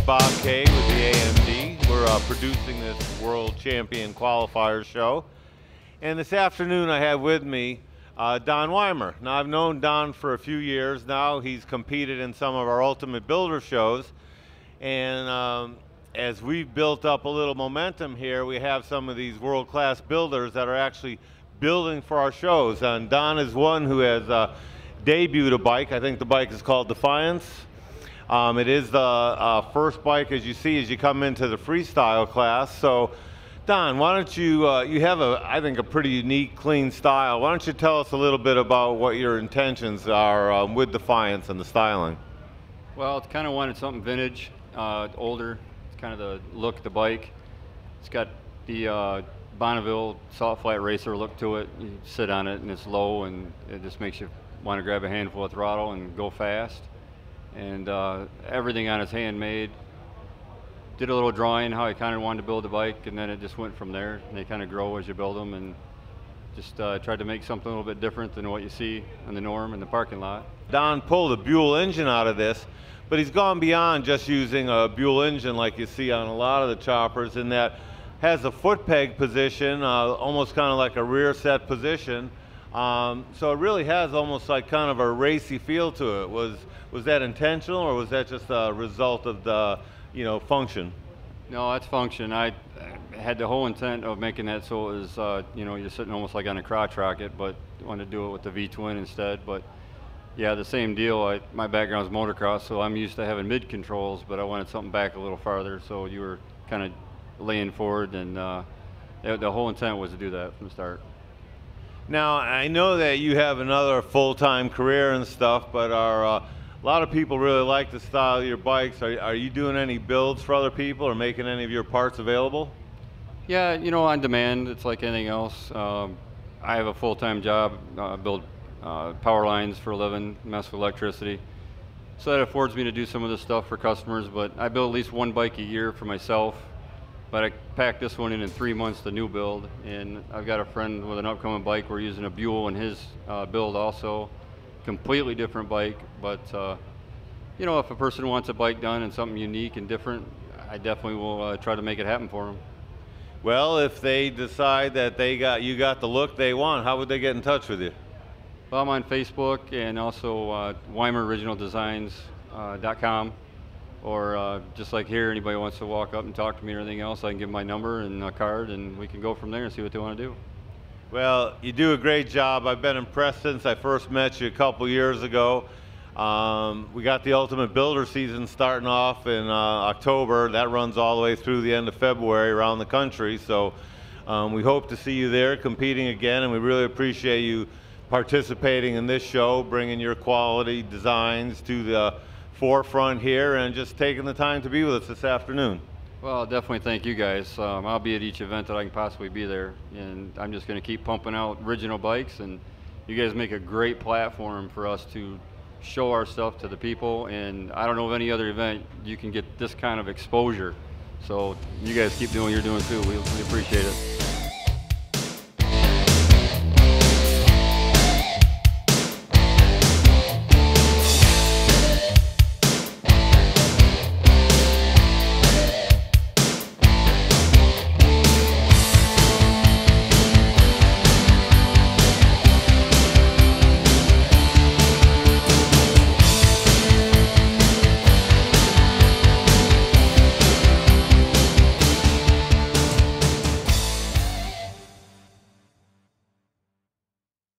Bob K with the AMD. We're producing this World Champion Qualifier show. And this afternoon I have with me Don Weimer. Now I've known Don for a few years now. He's competed in some of our Ultimate Builder shows. And as we've built up a little momentum here, we have some of these world-class builders that are actually building for our shows. And Don is one who has debuted a bike. I think the bike is called Defiance. It is the first bike, as you see, as you come into the freestyle class. So, Don, why don't you, you have, I think, a pretty unique, clean style. Why don't you tell us a little bit about what your intentions are with Defiance and the styling? Well, it's kind of wanted something vintage, older. It's kind of the look of the bike. It's got the Bonneville salt flat racer look to it. You sit on it and it's low and it just makes you want to grab a handful of throttle and go fast. And everything on it's handmade. Did a little drawing how I kind of wanted to build the bike, and then it just went from there. And they kind of grow as you build them, and just tried to make something a little bit different than what you see in the norm in the parking lot. Don pulled a Buell engine out of this, but he's gone beyond just using a Buell engine like you see on a lot of the choppers, in that has a foot peg position, almost kind of like a rear set position. So it really has almost like kind of a racy feel to it. Was that intentional, or was that just a result of the, function? No, that's function. I had the whole intent of making that so it was, you're sitting almost like on a crotch rocket, but wanted to do it with the V-twin instead. But yeah, the same deal. My background is motocross, so I'm used to having mid controls, but I wanted something back a little farther, so you were kind of laying forward, and the whole intent was to do that from the start. Now, I know that you have another full-time career and stuff, but a lot of people really like the style of your bikes. Are you doing any builds for other people or making any of your parts available? Yeah, on demand. It's like anything else. I have a full-time job. I build power lines for a living, mess with electricity. So that affords me to do some of this stuff for customers, but I build at least one bike a year for myself. But I packed this one in 3 months, the new build, and I've got a friend with an upcoming bike. We're using a Buell in his build also. Completely different bike, but if a person wants a bike done and something unique and different, I definitely will try to make it happen for them. Well, if they decide that you got the look they want, how would they get in touch with you? Well, I'm on Facebook and also WeimerOriginalDesigns.com. Or just like here, anybody wants to walk up and talk to me or anything else, I can give them my number and a card, and we can go from there and see what they want to do. Well, you do a great job. I've been impressed since I first met you a couple years ago. We got the Ultimate Builder season starting off in October. That runs all the way through the end of February around the country. So we hope to see you there competing again, and we really appreciate you participating in this show, bringing your quality designs to the forefront here and just taking the time to be with us this afternoon. Well, definitely thank you guys. I'll be at each event that I can possibly be there, and I'm just going to keep pumping out original bikes, and you guys make a great platform for us to show our stuff to the people, and I don't know of any other event you can get this kind of exposure. So you guys keep doing what you're doing too. We appreciate it.